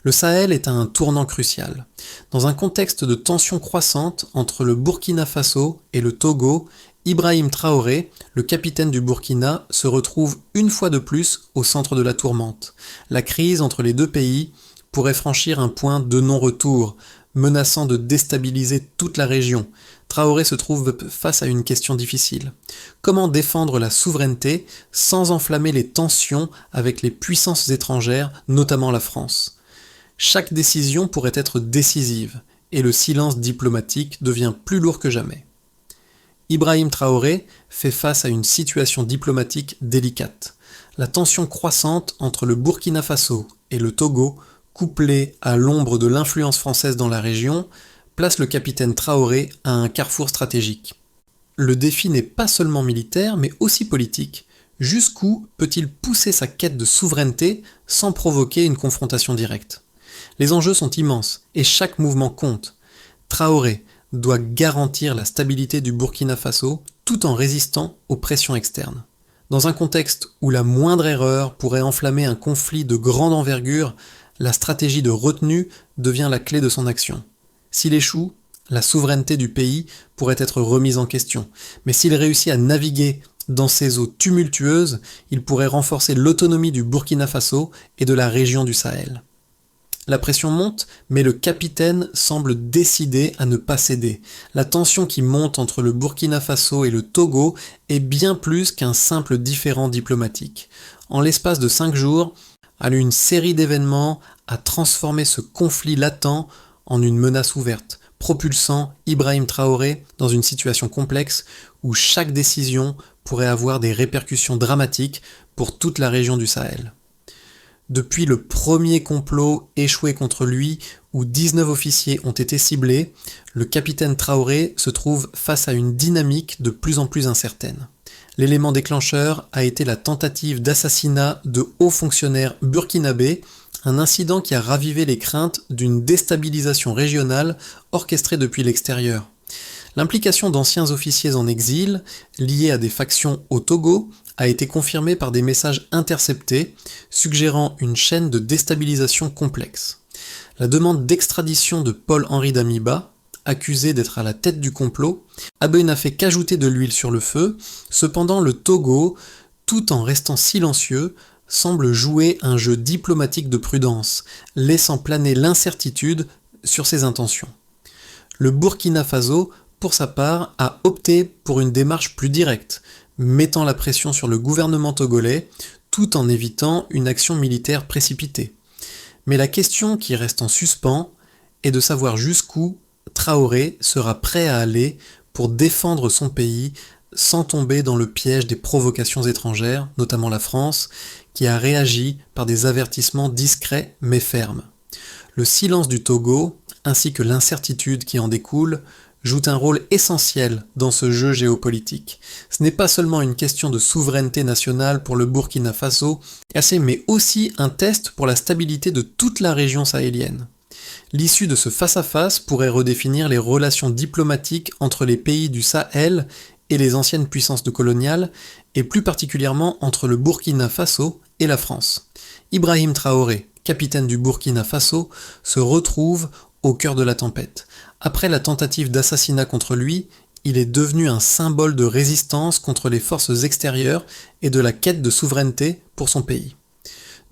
Le Sahel est à un tournant crucial. Dans un contexte de tensions croissantes entre le Burkina Faso et le Togo, Ibrahim Traoré, le capitaine du Burkina, se retrouve une fois de plus au centre de la tourmente. La crise entre les deux pays pourrait franchir un point de non-retour, menaçant de déstabiliser toute la région. Traoré se trouve face à une question difficile. Comment défendre la souveraineté sans enflammer les tensions avec les puissances étrangères, notamment la France ? Chaque décision pourrait être décisive, et le silence diplomatique devient plus lourd que jamais. Ibrahim Traoré fait face à une situation diplomatique délicate. La tension croissante entre le Burkina Faso et le Togo, couplée à l'ombre de l'influence française dans la région, place le capitaine Traoré à un carrefour stratégique. Le défi n'est pas seulement militaire, mais aussi politique. Jusqu'où peut-il pousser sa quête de souveraineté sans provoquer une confrontation directe ? Les enjeux sont immenses et chaque mouvement compte. Traoré doit garantir la stabilité du Burkina Faso tout en résistant aux pressions externes. Dans un contexte où la moindre erreur pourrait enflammer un conflit de grande envergure, la stratégie de retenue devient la clé de son action. S'il échoue, la souveraineté du pays pourrait être remise en question, mais s'il réussit à naviguer dans ces eaux tumultueuses, il pourrait renforcer l'autonomie du Burkina Faso et de la région du Sahel. La pression monte, mais le capitaine semble décidé à ne pas céder. La tension qui monte entre le Burkina Faso et le Togo est bien plus qu'un simple différend diplomatique. En l'espace de 5 jours, une série d'événements a transformé ce conflit latent en une menace ouverte, propulsant Ibrahim Traoré dans une situation complexe où chaque décision pourrait avoir des répercussions dramatiques pour toute la région du Sahel. Depuis le premier complot échoué contre lui, où 19 officiers ont été ciblés, le capitaine Traoré se trouve face à une dynamique de plus en plus incertaine. L'élément déclencheur a été la tentative d'assassinat de hauts fonctionnaires burkinabés, un incident qui a ravivé les craintes d'une déstabilisation régionale orchestrée depuis l'extérieur. L'implication d'anciens officiers en exil, liés à des factions au Togo, a été confirmée par des messages interceptés, suggérant une chaîne de déstabilisation complexe. La demande d'extradition de Paul-Henri Damiba, accusé d'être à la tête du complot, n'a fait qu'ajouter de l'huile sur le feu. Cependant, le Togo, tout en restant silencieux, semble jouer un jeu diplomatique de prudence, laissant planer l'incertitude sur ses intentions. Le Burkina Faso, pour sa part, a opté pour une démarche plus directe, mettant la pression sur le gouvernement togolais, tout en évitant une action militaire précipitée. Mais la question qui reste en suspens est de savoir jusqu'où Traoré sera prêt à aller pour défendre son pays sans tomber dans le piège des provocations étrangères, notamment la France, qui a réagi par des avertissements discrets mais fermes. Le silence du Togo, ainsi que l'incertitude qui en découle, jouent un rôle essentiel dans ce jeu géopolitique. Ce n'est pas seulement une question de souveraineté nationale pour le Burkina Faso, mais aussi un test pour la stabilité de toute la région sahélienne. L'issue de ce face-à-face pourrait redéfinir les relations diplomatiques entre les pays du Sahel et les anciennes puissances coloniales, et plus particulièrement entre le Burkina Faso et la France. Ibrahim Traoré, capitaine du Burkina Faso, se retrouve au cœur de la tempête. Après la tentative d'assassinat contre lui, il est devenu un symbole de résistance contre les forces extérieures et de la quête de souveraineté pour son pays.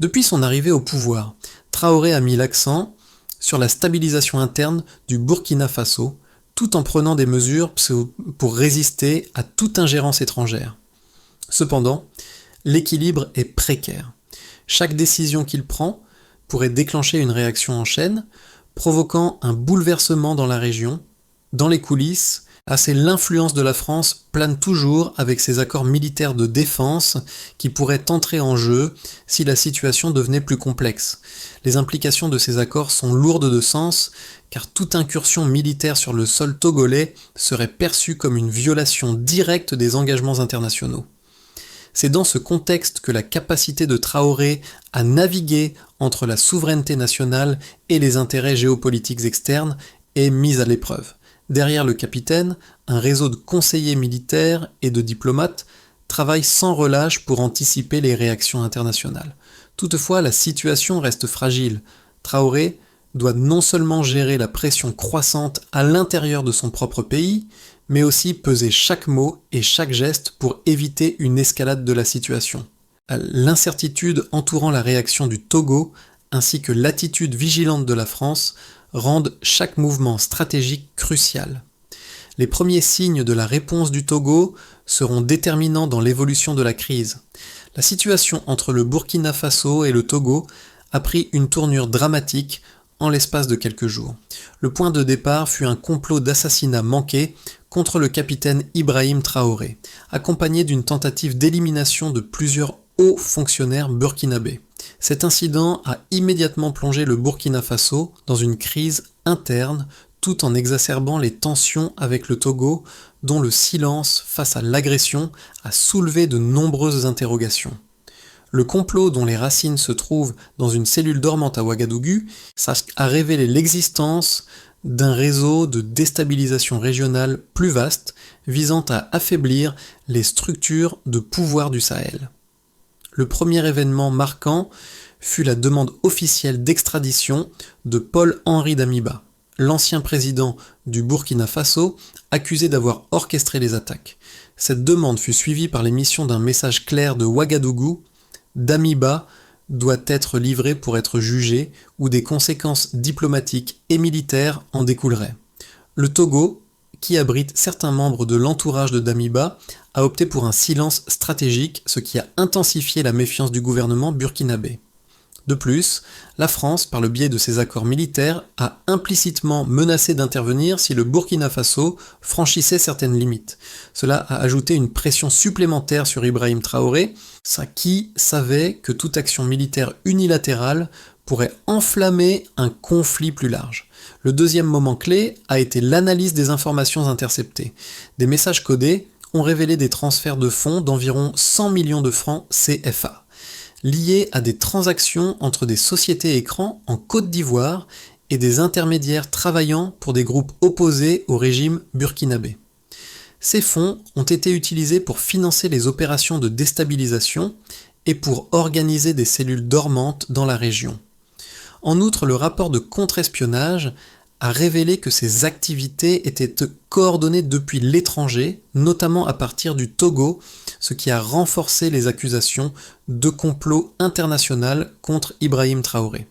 Depuis son arrivée au pouvoir, Traoré a mis l'accent sur la stabilisation interne du Burkina Faso, tout en prenant des mesures pour résister à toute ingérence étrangère. Cependant, l'équilibre est précaire. Chaque décision qu'il prend pourrait déclencher une réaction en chaîne, provoquant un bouleversement dans la région. Dans les coulisses, l'influence de la France plane toujours avec ses accords militaires de défense qui pourraient entrer en jeu si la situation devenait plus complexe. Les implications de ces accords sont lourdes de sens, car toute incursion militaire sur le sol togolais serait perçue comme une violation directe des engagements internationaux. C'est dans ce contexte que la capacité de Traoré à naviguer entre la souveraineté nationale et les intérêts géopolitiques externes est mise à l'épreuve. Derrière le capitaine, un réseau de conseillers militaires et de diplomates travaille sans relâche pour anticiper les réactions internationales. Toutefois, la situation reste fragile. Traoré doit non seulement gérer la pression croissante à l'intérieur de son propre pays, mais aussi peser chaque mot et chaque geste pour éviter une escalade de la situation. L'incertitude entourant la réaction du Togo, ainsi que l'attitude vigilante de la France, rendent chaque mouvement stratégique crucial. Les premiers signes de la réponse du Togo seront déterminants dans l'évolution de la crise. La situation entre le Burkina Faso et le Togo a pris une tournure dramatique en l'espace de quelques jours. Le point de départ fut un complot d'assassinat manqué contre le capitaine Ibrahim Traoré, accompagné d'une tentative d'élimination de plusieurs hauts fonctionnaires burkinabés. Cet incident a immédiatement plongé le Burkina Faso dans une crise interne tout en exacerbant les tensions avec le Togo, dont le silence face à l'agression a soulevé de nombreuses interrogations. Le complot dont les racines se trouvent dans une cellule dormante à Ouagadougou a révélé l'existence d'un réseau de déstabilisation régionale plus vaste visant à affaiblir les structures de pouvoir du Sahel. Le premier événement marquant fut la demande officielle d'extradition de Paul-Henri Damiba, l'ancien président du Burkina Faso, accusé d'avoir orchestré les attaques. Cette demande fut suivie par l'émission d'un message clair de Ouagadougou: Damiba doit être livré pour être jugé, ou des conséquences diplomatiques et militaires en découleraient. Le Togo, qui abrite certains membres de l'entourage de Damiba, a opté pour un silence stratégique, ce qui a intensifié la méfiance du gouvernement burkinabé. De plus, la France, par le biais de ses accords militaires, a implicitement menacé d'intervenir si le Burkina Faso franchissait certaines limites. Cela a ajouté une pression supplémentaire sur Ibrahim Traoré, qui savait que toute action militaire unilatérale pourrait enflammer un conflit plus large. Le deuxième moment clé a été l'analyse des informations interceptées. Des messages codés ont révélé des transferts de fonds d'environ 100 millions de francs CFA, liés à des transactions entre des sociétés écrans en Côte d'Ivoire et des intermédiaires travaillant pour des groupes opposés au régime burkinabé. Ces fonds ont été utilisés pour financer les opérations de déstabilisation et pour organiser des cellules dormantes dans la région. En outre, le rapport de contre-espionnage a révélé que ces activités étaient coordonnées depuis l'étranger, notamment à partir du Togo, ce qui a renforcé les accusations de complot international contre Ibrahim Traoré.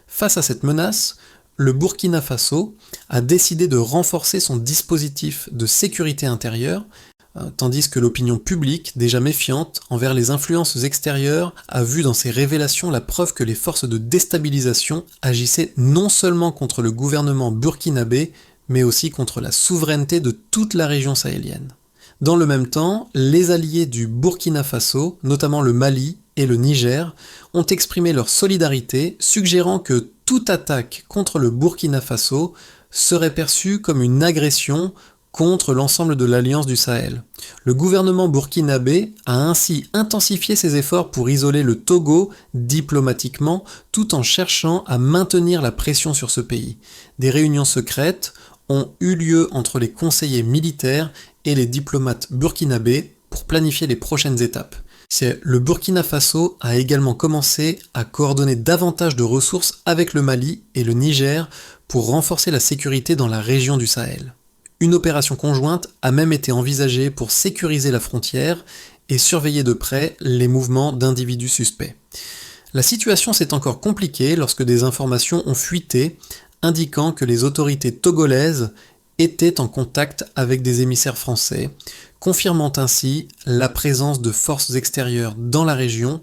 Face à cette menace, le Burkina Faso a décidé de renforcer son dispositif de sécurité intérieure, tandis que l'opinion publique, déjà méfiante envers les influences extérieures, a vu dans ces révélations la preuve que les forces de déstabilisation agissaient non seulement contre le gouvernement burkinabé, mais aussi contre la souveraineté de toute la région sahélienne. Dans le même temps, les alliés du Burkina Faso, notamment le Mali et le Niger, ont exprimé leur solidarité, suggérant que toute attaque contre le Burkina Faso serait perçue comme une agression contre l'ensemble de l'Alliance du Sahel. Le gouvernement burkinabé a ainsi intensifié ses efforts pour isoler le Togo diplomatiquement, tout en cherchant à maintenir la pression sur ce pays. Des réunions secrètes ont eu lieu entre les conseillers militaires et les diplomates burkinabés pour planifier les prochaines étapes. Le Burkina Faso a également commencé à coordonner davantage de ressources avec le Mali et le Niger pour renforcer la sécurité dans la région du Sahel. Une opération conjointe a même été envisagée pour sécuriser la frontière et surveiller de près les mouvements d'individus suspects. La situation s'est encore compliquée lorsque des informations ont fuité, indiquant que les autorités togolaises étaient en contact avec des émissaires français, confirmant ainsi la présence de forces extérieures dans la région,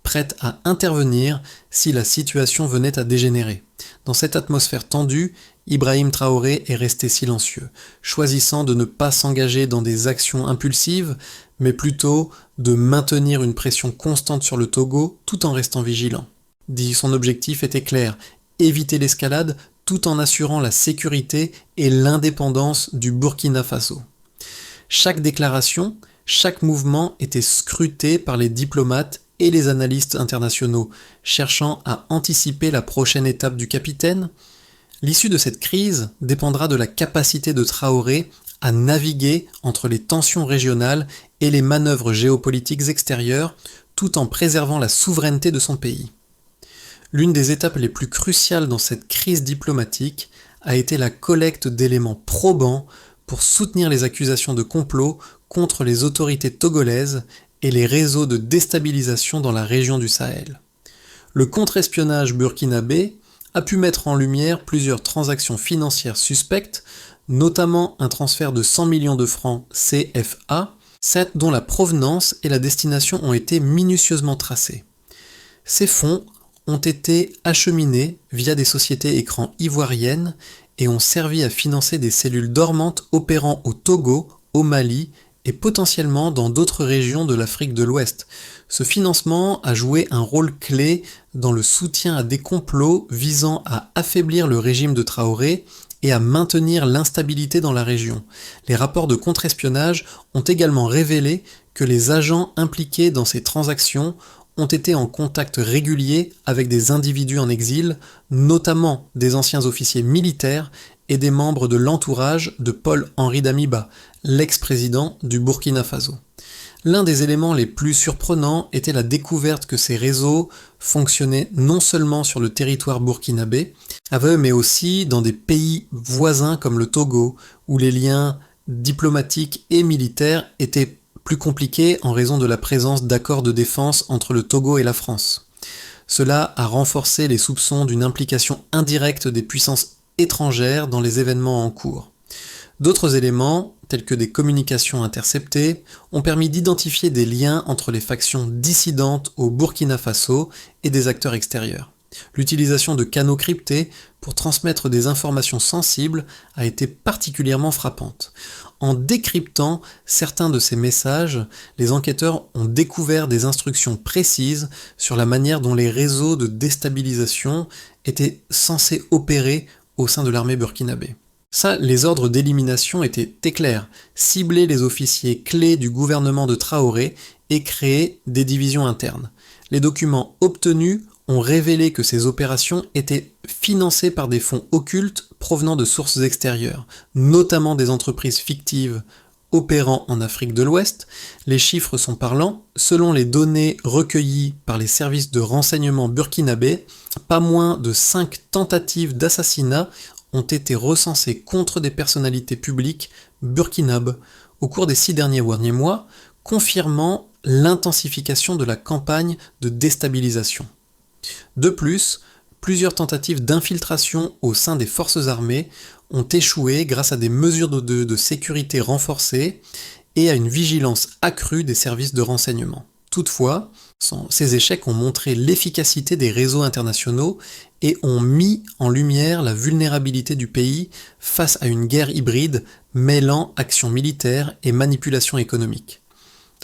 prêtes à intervenir si la situation venait à dégénérer. Dans cette atmosphère tendue, Ibrahim Traoré est resté silencieux, choisissant de ne pas s'engager dans des actions impulsives, mais plutôt de maintenir une pression constante sur le Togo tout en restant vigilant. Son objectif était clair: éviter l'escalade tout en assurant la sécurité et l'indépendance du Burkina Faso. Chaque déclaration, chaque mouvement était scruté par les diplomates et les analystes internationaux, cherchant à anticiper la prochaine étape du capitaine. L'issue de cette crise dépendra de la capacité de Traoré à naviguer entre les tensions régionales et les manœuvres géopolitiques extérieures, tout en préservant la souveraineté de son pays. L'une des étapes les plus cruciales dans cette crise diplomatique a été la collecte d'éléments probants pour soutenir les accusations de complot contre les autorités togolaises et les réseaux de déstabilisation dans la région du Sahel. Le contre-espionnage burkinabé a pu mettre en lumière plusieurs transactions financières suspectes, notamment un transfert de 100 millions de francs CFA, dont la provenance et la destination ont été minutieusement tracées. Ces fonds ont été acheminés via des sociétés écrans ivoiriennes et ont servi à financer des cellules dormantes opérant au Togo, au Mali et potentiellement dans d'autres régions de l'Afrique de l'Ouest. Ce financement a joué un rôle clé dans le soutien à des complots visant à affaiblir le régime de Traoré et à maintenir l'instabilité dans la région. Les rapports de contre-espionnage ont également révélé que les agents impliqués dans ces transactions ont été en contact régulier avec des individus en exil, notamment des anciens officiers militaires et des membres de l'entourage de Paul-Henri Damiba, l'ex-président du Burkina Faso. L'un des éléments les plus surprenants était la découverte que ces réseaux fonctionnaient non seulement sur le territoire burkinabé, mais aussi dans des pays voisins comme le Togo, où les liens diplomatiques et militaires étaient plus compliqués en raison de la présence d'accords de défense entre le Togo et la France. Cela a renforcé les soupçons d'une implication indirecte des puissances étrangères dans les événements en cours. D'autres éléments, tels que des communications interceptées, ont permis d'identifier des liens entre les factions dissidentes au Burkina Faso et des acteurs extérieurs. L'utilisation de canaux cryptés pour transmettre des informations sensibles a été particulièrement frappante. En décryptant certains de ces messages, les enquêteurs ont découvert des instructions précises sur la manière dont les réseaux de déstabilisation étaient censés opérer au sein de l'armée burkinabé. Les ordres d'élimination étaient clairs, cibler les officiers clés du gouvernement de Traoré et créer des divisions internes. Les documents obtenus ont révélé que ces opérations étaient financées par des fonds occultes provenant de sources extérieures, notamment des entreprises fictives opérant en Afrique de l'Ouest. Les chiffres sont parlants. Selon les données recueillies par les services de renseignement burkinabés, pas moins de 5 tentatives d'assassinat ont été recensées contre des personnalités publiques burkinabes au cours des 6 derniers mois, confirmant l'intensification de la campagne de déstabilisation. De plus, plusieurs tentatives d'infiltration au sein des forces armées ont échoué grâce à des mesures de sécurité renforcées et à une vigilance accrue des services de renseignement. Toutefois, ces échecs ont montré l'efficacité des réseaux internationaux et ont mis en lumière la vulnérabilité du pays face à une guerre hybride mêlant action militaire et manipulation économique.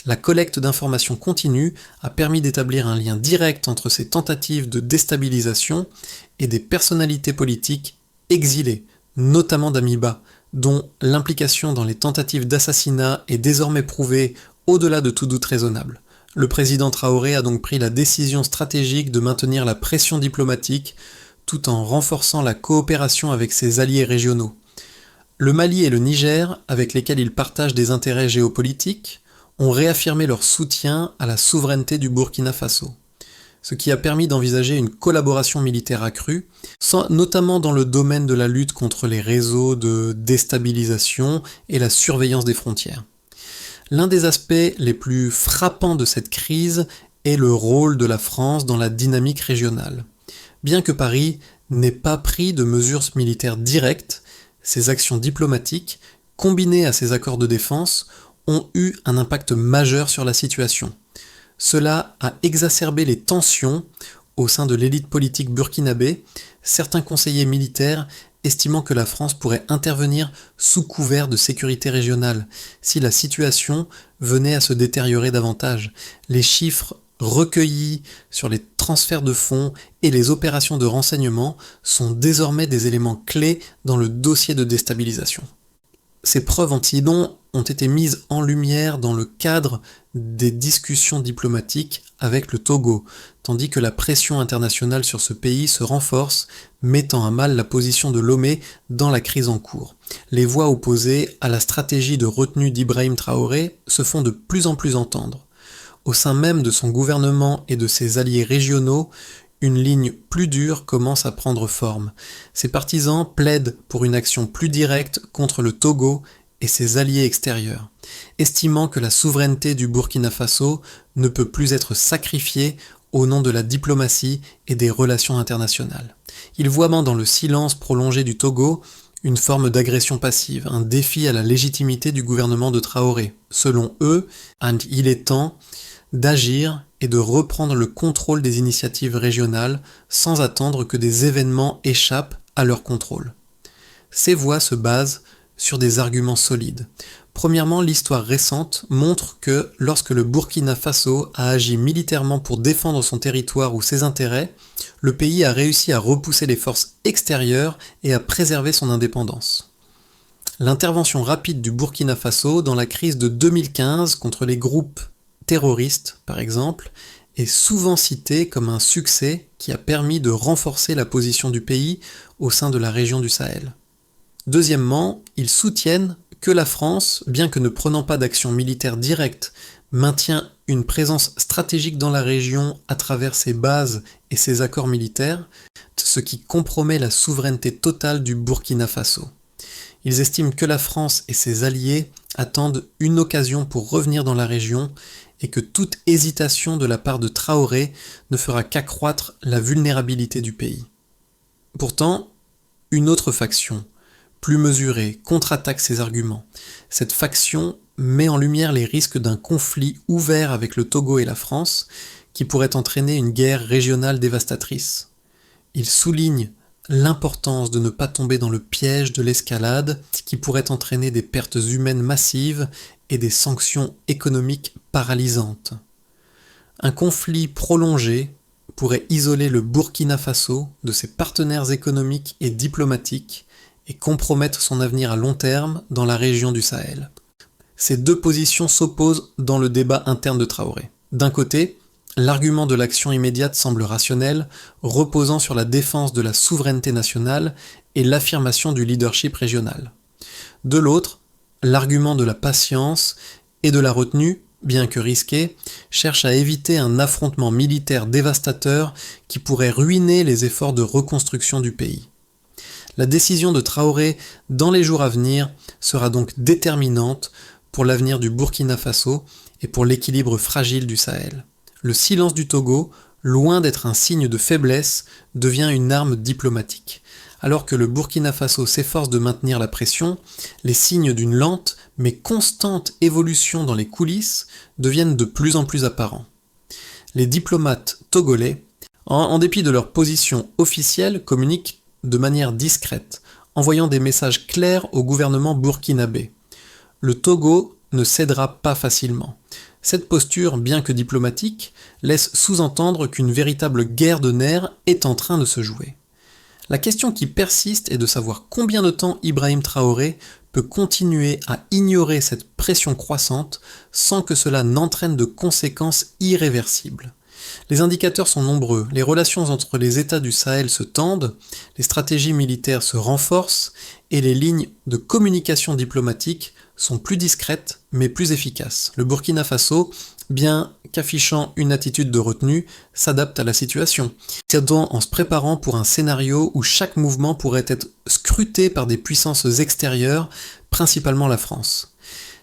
La collecte d'informations continue a permis d'établir un lien direct entre ces tentatives de déstabilisation et des personnalités politiques exilées, notamment Damiba, dont l'implication dans les tentatives d'assassinat est désormais prouvée au-delà de tout doute raisonnable. Le président Traoré a donc pris la décision stratégique de maintenir la pression diplomatique tout en renforçant la coopération avec ses alliés régionaux. Le Mali et le Niger, avec lesquels il partage des intérêts géopolitiques, ont réaffirmé leur soutien à la souveraineté du Burkina Faso, ce qui a permis d'envisager une collaboration militaire accrue, notamment dans le domaine de la lutte contre les réseaux de déstabilisation et la surveillance des frontières. L'un des aspects les plus frappants de cette crise est le rôle de la France dans la dynamique régionale. Bien que Paris n'ait pas pris de mesures militaires directes, ses actions diplomatiques, combinées à ses accords de défense, ont eu un impact majeur sur la situation. Cela a exacerbé les tensions au sein de l'élite politique burkinabé, certains conseillers militaires estimant que la France pourrait intervenir sous couvert de sécurité régionale si la situation venait à se détériorer davantage. Les chiffres recueillis sur les transferts de fonds et les opérations de renseignement sont désormais des éléments clés dans le dossier de déstabilisation. Ces preuves anti-dons ont été mises en lumière dans le cadre des discussions diplomatiques avec le Togo, tandis que la pression internationale sur ce pays se renforce, mettant à mal la position de Lomé dans la crise en cours. Les voix opposées à la stratégie de retenue d'Ibrahim Traoré se font de plus en plus entendre. Au sein même de son gouvernement et de ses alliés régionaux, une ligne plus dure commence à prendre forme. Ses partisans plaident pour une action plus directe contre le Togo et ses alliés extérieurs, estimant que la souveraineté du Burkina Faso ne peut plus être sacrifiée au nom de la diplomatie et des relations internationales. Ils voient dans le silence prolongé du Togo une forme d'agression passive, un défi à la légitimité du gouvernement de Traoré. Selon eux, il est temps d'agir et de reprendre le contrôle des initiatives régionales sans attendre que des événements échappent à leur contrôle. Ces voix se basent sur des arguments solides. Premièrement, l'histoire récente montre que lorsque le Burkina Faso a agi militairement pour défendre son territoire ou ses intérêts, le pays a réussi à repousser les forces extérieures et à préserver son indépendance. L'intervention rapide du Burkina Faso dans la crise de 2015 contre les groupes terroristes, par exemple, est souvent citée comme un succès qui a permis de renforcer la position du pays au sein de la région du Sahel. Deuxièmement, ils soutiennent que la France, bien que ne prenant pas d'action militaire directe, maintient une présence stratégique dans la région à travers ses bases et ses accords militaires, ce qui compromet la souveraineté totale du Burkina Faso. Ils estiment que la France et ses alliés attendent une occasion pour revenir dans la région et que toute hésitation de la part de Traoré ne fera qu'accroître la vulnérabilité du pays. Pourtant, une autre faction, plus mesurée, contre-attaque ces arguments. Cette faction met en lumière les risques d'un conflit ouvert avec le Togo et la France qui pourrait entraîner une guerre régionale dévastatrice. Il souligne l'importance de ne pas tomber dans le piège de l'escalade qui pourrait entraîner des pertes humaines massives et des sanctions économiques paralysantes. Un conflit prolongé pourrait isoler le Burkina Faso de ses partenaires économiques et diplomatiques et compromettre son avenir à long terme dans la région du Sahel. Ces deux positions s'opposent dans le débat interne de Traoré. D'un côté, l'argument de l'action immédiate semble rationnel, reposant sur la défense de la souveraineté nationale et l'affirmation du leadership régional. De l'autre, l'argument de la patience et de la retenue, bien que risqué, cherche à éviter un affrontement militaire dévastateur qui pourrait ruiner les efforts de reconstruction du pays. La décision de Traoré dans les jours à venir sera donc déterminante pour l'avenir du Burkina Faso et pour l'équilibre fragile du Sahel. Le silence du Togo, loin d'être un signe de faiblesse, devient une arme diplomatique. Alors que le Burkina Faso s'efforce de maintenir la pression, les signes d'une lente mais constante évolution dans les coulisses deviennent de plus en plus apparents. Les diplomates togolais, en dépit de leur position officielle, communiquent de manière discrète, envoyant des messages clairs au gouvernement burkinabé. Le Togo ne cédera pas facilement. Cette posture, bien que diplomatique, laisse sous-entendre qu'une véritable guerre de nerfs est en train de se jouer. La question qui persiste est de savoir combien de temps Ibrahim Traoré peut continuer à ignorer cette pression croissante sans que cela n'entraîne de conséquences irréversibles. Les indicateurs sont nombreux, les relations entre les États du Sahel se tendent, les stratégies militaires se renforcent et les lignes de communication diplomatique sont plus discrètes mais plus efficaces. Le Burkina Faso, bien qu'affichant une attitude de retenue, s'adapte à la situation, en se préparant pour un scénario où chaque mouvement pourrait être scruté par des puissances extérieures, principalement la France.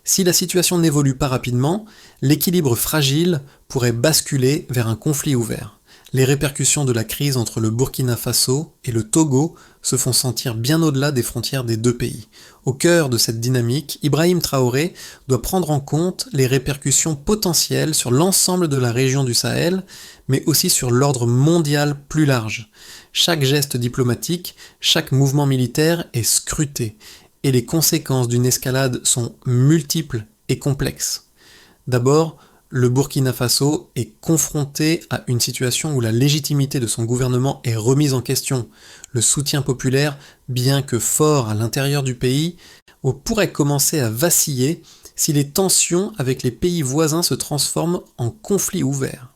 Si la situation n'évolue pas rapidement, l'équilibre fragile pourrait basculer vers un conflit ouvert. Les répercussions de la crise entre le Burkina Faso et le Togo se font sentir bien au-delà des frontières des deux pays. Au cœur de cette dynamique, Ibrahim Traoré doit prendre en compte les répercussions potentielles sur l'ensemble de la région du Sahel, mais aussi sur l'ordre mondial plus large. Chaque geste diplomatique, chaque mouvement militaire est scruté, et les conséquences d'une escalade sont multiples et complexes. D'abord, le Burkina Faso est confronté à une situation où la légitimité de son gouvernement est remise en question. Le soutien populaire, bien que fort à l'intérieur du pays, pourrait commencer à vaciller si les tensions avec les pays voisins se transforment en conflit ouvert.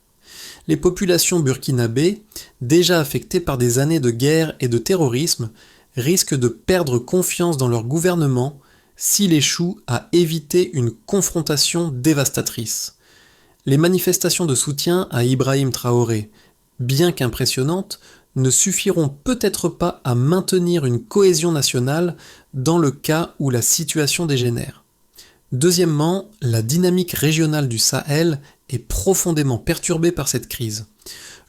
Les populations burkinabées, déjà affectées par des années de guerre et de terrorisme, risquent de perdre confiance dans leur gouvernement s'il échoue à éviter une confrontation dévastatrice. Les manifestations de soutien à Ibrahim Traoré, bien qu'impressionnantes, ne suffiront peut-être pas à maintenir une cohésion nationale dans le cas où la situation dégénère. Deuxièmement, la dynamique régionale du Sahel est profondément perturbée par cette crise.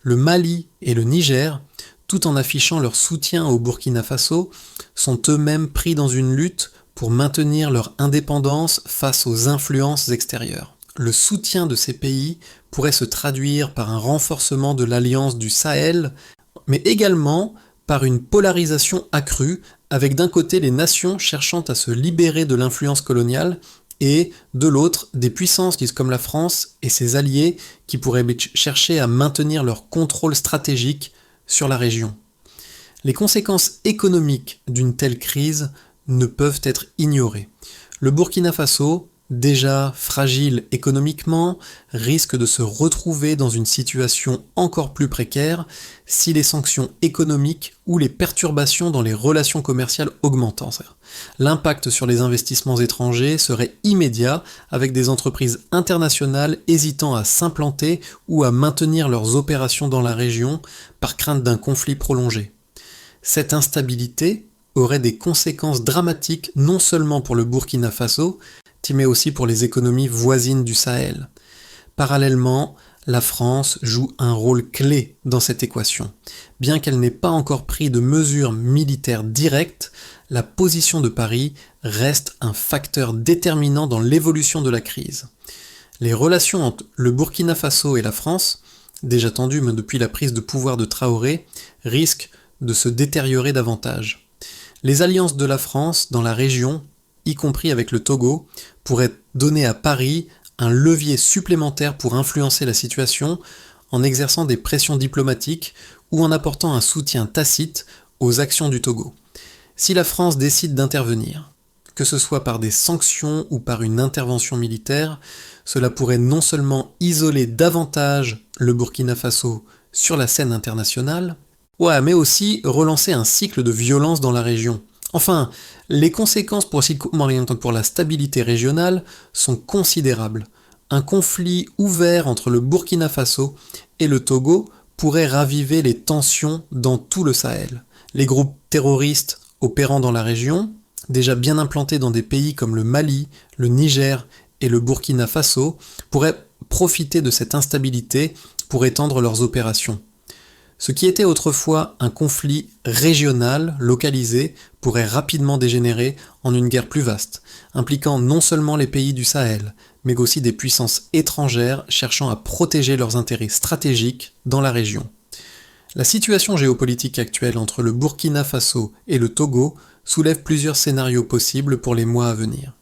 Le Mali et le Niger, tout en affichant leur soutien au Burkina Faso, sont eux-mêmes pris dans une lutte pour maintenir leur indépendance face aux influences extérieures. Le soutien de ces pays pourrait se traduire par un renforcement de l'alliance du Sahel, mais également par une polarisation accrue, avec d'un côté les nations cherchant à se libérer de l'influence coloniale, et de l'autre des puissances comme la France et ses alliés qui pourraient chercher à maintenir leur contrôle stratégique sur la région. Les conséquences économiques d'une telle crise ne peuvent être ignorées. Le Burkina Faso, déjà fragile économiquement, risque de se retrouver dans une situation encore plus précaire si les sanctions économiques ou les perturbations dans les relations commerciales augmentent. L'impact sur les investissements étrangers serait immédiat, avec des entreprises internationales hésitant à s'implanter ou à maintenir leurs opérations dans la région par crainte d'un conflit prolongé. Cette instabilité aurait des conséquences dramatiques non seulement pour le Burkina Faso, mais aussi pour les économies voisines du Sahel. Parallèlement, la France joue un rôle clé dans cette équation. Bien qu'elle n'ait pas encore pris de mesures militaires directes, la position de Paris reste un facteur déterminant dans l'évolution de la crise. Les relations entre le Burkina Faso et la France, déjà tendues depuis la prise de pouvoir de Traoré, risquent de se détériorer davantage. Les alliances de la France dans la région, y compris avec le Togo, pourraient donner à Paris un levier supplémentaire pour influencer la situation en exerçant des pressions diplomatiques ou en apportant un soutien tacite aux actions du Togo. Si la France décide d'intervenir, que ce soit par des sanctions ou par une intervention militaire, cela pourrait non seulement isoler davantage le Burkina Faso sur la scène internationale, mais aussi relancer un cycle de violence dans la région. Enfin, les conséquences pour la stabilité régionale sont considérables. Un conflit ouvert entre le Burkina Faso et le Togo pourrait raviver les tensions dans tout le Sahel. Les groupes terroristes opérant dans la région, déjà bien implantés dans des pays comme le Mali, le Niger et le Burkina Faso, pourraient profiter de cette instabilité pour étendre leurs opérations. Ce qui était autrefois un conflit régional, localisé, pourrait rapidement dégénérer en une guerre plus vaste, impliquant non seulement les pays du Sahel, mais aussi des puissances étrangères cherchant à protéger leurs intérêts stratégiques dans la région. La situation géopolitique actuelle entre le Burkina Faso et le Togo soulève plusieurs scénarios possibles pour les mois à venir.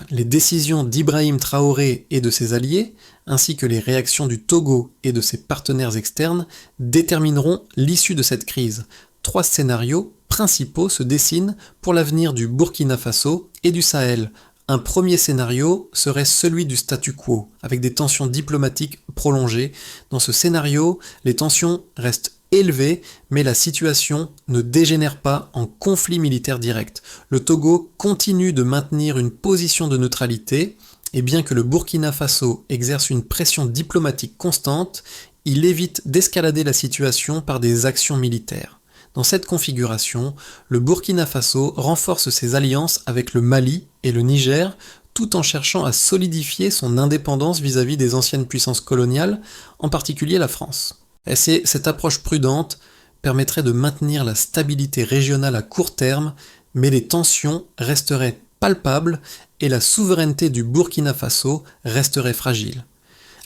Les décisions d'Ibrahim Traoré et de ses alliés, ainsi que les réactions du Togo et de ses partenaires externes, détermineront l'issue de cette crise. 3 scénarios principaux se dessinent pour l'avenir du Burkina Faso et du Sahel. Un premier scénario serait celui du statu quo, avec des tensions diplomatiques prolongées. Dans ce scénario, les tensions restent élevées, mais la situation ne dégénère pas en conflit militaire direct. Le Togo continue de maintenir une position de neutralité, et bien que le Burkina Faso exerce une pression diplomatique constante, il évite d'escalader la situation par des actions militaires. Dans cette configuration, le Burkina Faso renforce ses alliances avec le Mali et le Niger, tout en cherchant à solidifier son indépendance vis-à-vis des anciennes puissances coloniales, en particulier la France. Et cette approche prudente permettrait de maintenir la stabilité régionale à court terme, mais les tensions resteraient palpables et la souveraineté du Burkina Faso resterait fragile.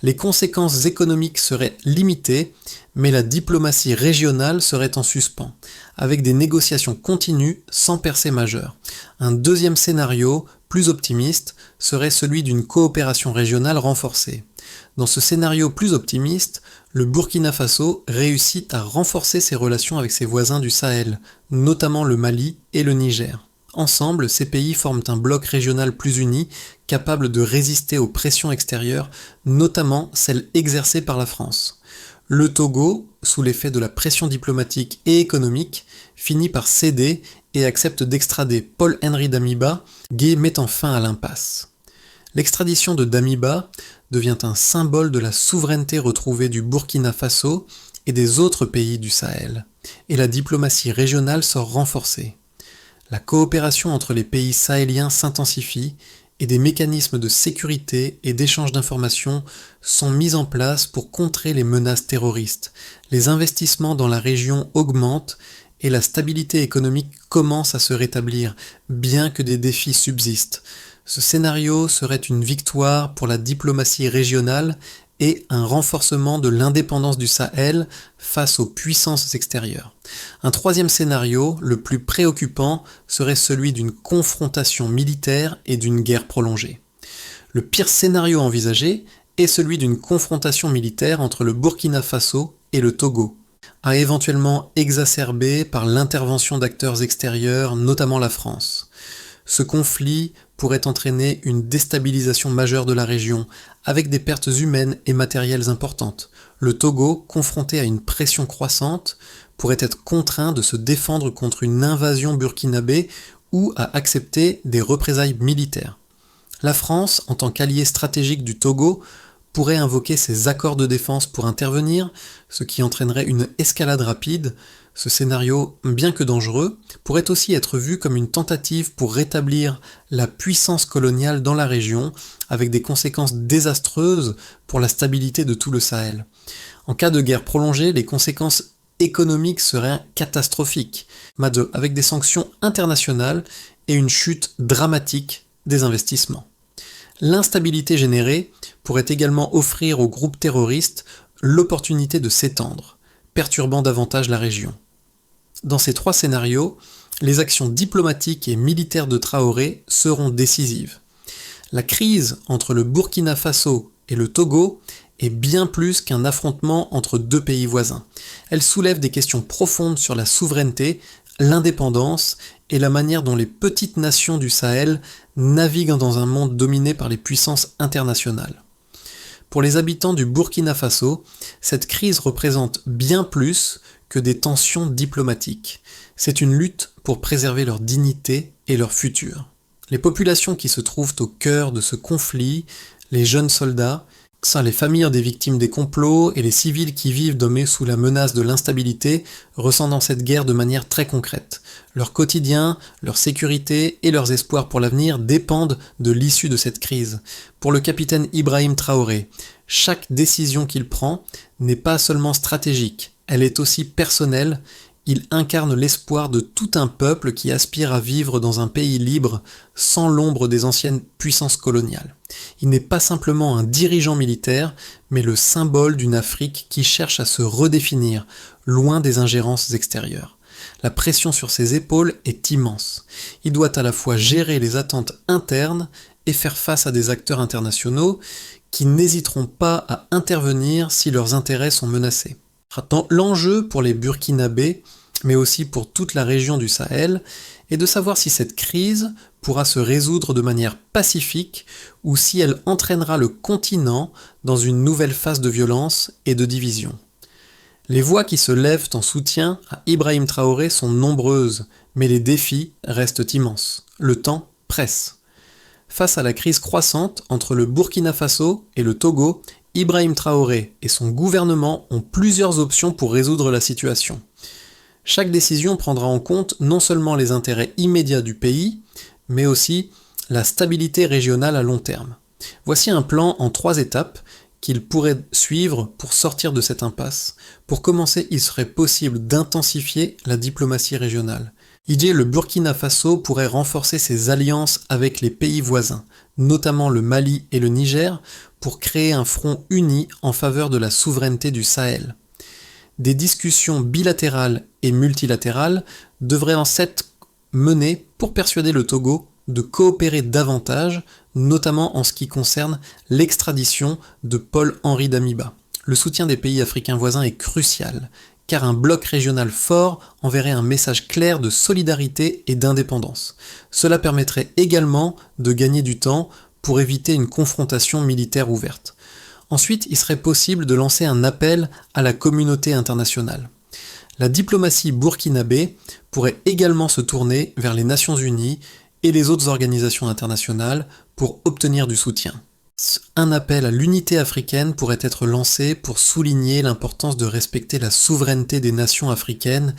Les conséquences économiques seraient limitées, mais la diplomatie régionale serait en suspens, avec des négociations continues sans percée majeure. Un deuxième scénario, plus optimiste, serait celui d'une coopération régionale renforcée. Dans ce scénario plus optimiste, le Burkina Faso réussit à renforcer ses relations avec ses voisins du Sahel, notamment le Mali et le Niger. Ensemble, ces pays forment un bloc régional plus uni, capable de résister aux pressions extérieures, notamment celles exercées par la France. Le Togo, sous l'effet de la pression diplomatique et économique, finit par céder et accepte d'extrader Paul-Henri Damiba, mettant fin à l'impasse. L'extradition de Damiba devient un symbole de la souveraineté retrouvée du Burkina Faso et des autres pays du Sahel, et la diplomatie régionale sort renforcée. La coopération entre les pays sahéliens s'intensifie et des mécanismes de sécurité et d'échange d'informations sont mis en place pour contrer les menaces terroristes. Les investissements dans la région augmentent et la stabilité économique commence à se rétablir, bien que des défis subsistent. Ce scénario serait une victoire pour la diplomatie régionale et un renforcement de l'indépendance du Sahel face aux puissances extérieures. Un troisième scénario, le plus préoccupant, serait celui d'une confrontation militaire et d'une guerre prolongée. Le pire scénario envisagé est celui d'une confrontation militaire entre le Burkina Faso et le Togo, éventuellement exacerbée par l'intervention d'acteurs extérieurs, notamment la France. Ce conflit pourrait entraîner une déstabilisation majeure de la région, avec des pertes humaines et matérielles importantes. Le Togo, confronté à une pression croissante, pourrait être contraint de se défendre contre une invasion burkinabé ou à accepter des représailles militaires. La France, en tant qu'allié stratégique du Togo, pourrait invoquer ses accords de défense pour intervenir, ce qui entraînerait une escalade rapide. Ce scénario, bien que dangereux, pourrait aussi être vu comme une tentative pour rétablir la puissance coloniale dans la région, avec des conséquences désastreuses pour la stabilité de tout le Sahel. En cas de guerre prolongée, les conséquences économiques seraient catastrophiques, avec des sanctions internationales et une chute dramatique des investissements. L'instabilité générée pourrait également offrir aux groupes terroristes l'opportunité de s'étendre, perturbant davantage la région. Dans ces trois scénarios, les actions diplomatiques et militaires de Traoré seront décisives. La crise entre le Burkina Faso et le Togo est bien plus qu'un affrontement entre deux pays voisins. Elle soulève des questions profondes sur la souveraineté, l'indépendance et la manière dont les petites nations du Sahel naviguent dans un monde dominé par les puissances internationales. Pour les habitants du Burkina Faso, cette crise représente bien plus que des tensions diplomatiques. C'est une lutte pour préserver leur dignité et leur futur. Les populations qui se trouvent au cœur de ce conflit, les jeunes soldats, les familles des victimes des complots et les civils qui vivent sous la menace de l'instabilité ressentent dans cette guerre de manière très concrète. Leur quotidien, leur sécurité et leurs espoirs pour l'avenir dépendent de l'issue de cette crise. Pour le capitaine Ibrahim Traoré, chaque décision qu'il prend n'est pas seulement stratégique, elle est aussi personnelle. Il incarne l'espoir de tout un peuple qui aspire à vivre dans un pays libre, sans l'ombre des anciennes puissances coloniales. Il n'est pas simplement un dirigeant militaire, mais le symbole d'une Afrique qui cherche à se redéfinir, loin des ingérences extérieures. La pression sur ses épaules est immense. Il doit à la fois gérer les attentes internes et faire face à des acteurs internationaux qui n'hésiteront pas à intervenir si leurs intérêts sont menacés. L'enjeu pour les Burkinabés, mais aussi pour toute la région du Sahel, est de savoir si cette crise pourra se résoudre de manière pacifique ou si elle entraînera le continent dans une nouvelle phase de violence et de division. Les voix qui se lèvent en soutien à Ibrahim Traoré sont nombreuses, mais les défis restent immenses. Le temps presse. Face à la crise croissante entre le Burkina Faso et le Togo, Ibrahim Traoré et son gouvernement ont plusieurs options pour résoudre la situation. Chaque décision prendra en compte non seulement les intérêts immédiats du pays, mais aussi la stabilité régionale à long terme. Voici un plan en 3 étapes qu'il pourrait suivre pour sortir de cette impasse. Pour commencer, il serait possible d'intensifier la diplomatie régionale. Le Burkina Faso pourrait renforcer ses alliances avec les pays voisins, notamment le Mali et le Niger, pour créer un front uni en faveur de la souveraineté du Sahel. Des discussions bilatérales et multilatérales devraient en s'être menées pour persuader le Togo de coopérer davantage, notamment en ce qui concerne l'extradition de Paul-Henri Damiba. Le soutien des pays africains voisins est crucial, car un bloc régional fort enverrait un message clair de solidarité et d'indépendance. Cela permettrait également de gagner du temps pour éviter une confrontation militaire ouverte. Ensuite, il serait possible de lancer un appel à la communauté internationale. La diplomatie burkinabé pourrait également se tourner vers les Nations Unies et les autres organisations internationales pour obtenir du soutien. Un appel à l'unité africaine pourrait être lancé pour souligner l'importance de respecter la souveraineté des nations africaines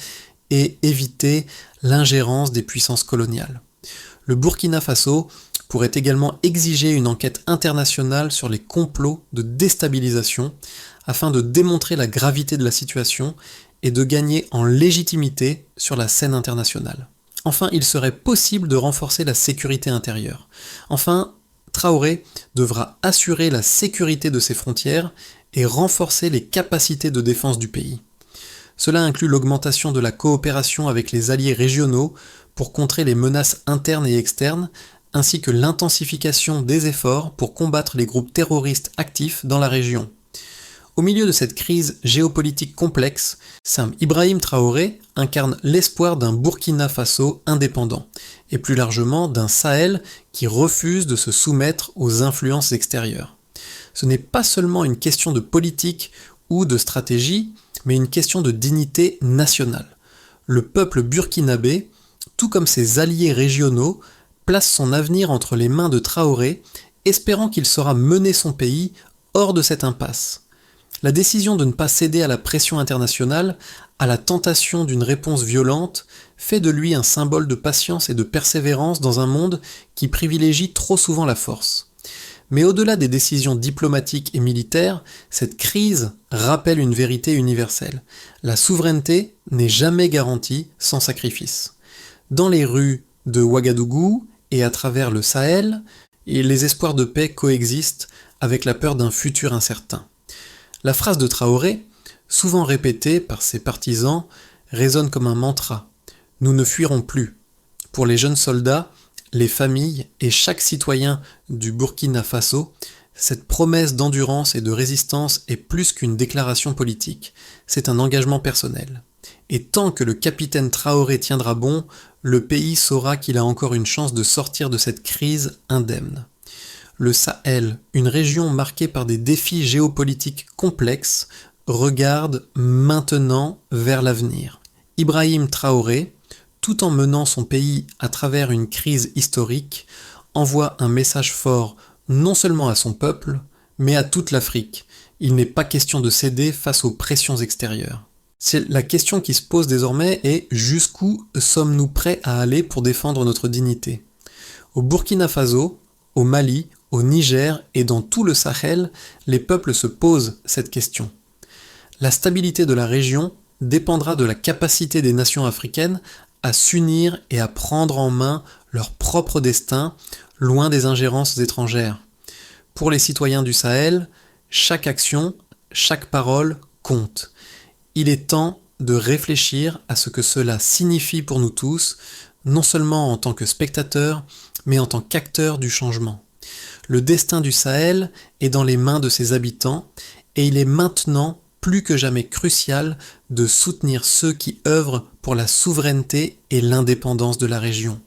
et éviter l'ingérence des puissances coloniales. Le Burkina Faso pourrait également exiger une enquête internationale sur les complots de déstabilisation afin de démontrer la gravité de la situation et de gagner en légitimité sur la scène internationale. Enfin, il serait possible de renforcer la sécurité intérieure. Enfin, Traoré devra assurer la sécurité de ses frontières et renforcer les capacités de défense du pays. Cela inclut l'augmentation de la coopération avec les alliés régionaux pour contrer les menaces internes et externes, ainsi que l'intensification des efforts pour combattre les groupes terroristes actifs dans la région. Au milieu de cette crise géopolitique complexe, Sam Ibrahim Traoré incarne l'espoir d'un Burkina Faso indépendant, et plus largement d'un Sahel qui refuse de se soumettre aux influences extérieures. Ce n'est pas seulement une question de politique ou de stratégie, mais une question de dignité nationale. Le peuple burkinabé, tout comme ses alliés régionaux, place son avenir entre les mains de Traoré, espérant qu'il saura mener son pays hors de cette impasse. La décision de ne pas céder à la pression internationale, à la tentation d'une réponse violente, fait de lui un symbole de patience et de persévérance dans un monde qui privilégie trop souvent la force. Mais au-delà des décisions diplomatiques et militaires, cette crise rappelle une vérité universelle. La souveraineté n'est jamais garantie sans sacrifice. Dans les rues de Ouagadougou et à travers le Sahel, les espoirs de paix coexistent avec la peur d'un futur incertain. La phrase de Traoré, souvent répétée par ses partisans, résonne comme un mantra. Nous ne fuirons plus. Pour les jeunes soldats, les familles et chaque citoyen du Burkina Faso, cette promesse d'endurance et de résistance est plus qu'une déclaration politique, c'est un engagement personnel. Et tant que le capitaine Traoré tiendra bon, le pays saura qu'il a encore une chance de sortir de cette crise indemne. Le Sahel, une région marquée par des défis géopolitiques complexes, regarde maintenant vers l'avenir. Ibrahim Traoré, tout en menant son pays à travers une crise historique, envoie un message fort non seulement à son peuple, mais à toute l'Afrique. Il n'est pas question de céder face aux pressions extérieures. La question qui se pose désormais est jusqu'où sommes-nous prêts à aller pour défendre notre dignité ? Au Burkina Faso, au Mali, au Niger et dans tout le Sahel, les peuples se posent cette question. La stabilité de la région dépendra de la capacité des nations africaines à s'unir et à prendre en main leur propre destin, loin des ingérences étrangères. Pour les citoyens du Sahel, chaque action, chaque parole compte. Il est temps de réfléchir à ce que cela signifie pour nous tous, non seulement en tant que spectateurs, mais en tant qu'acteurs du changement. Le destin du Sahel est dans les mains de ses habitants et il est maintenant plus que jamais crucial de soutenir ceux qui œuvrent pour la souveraineté et l'indépendance de la région.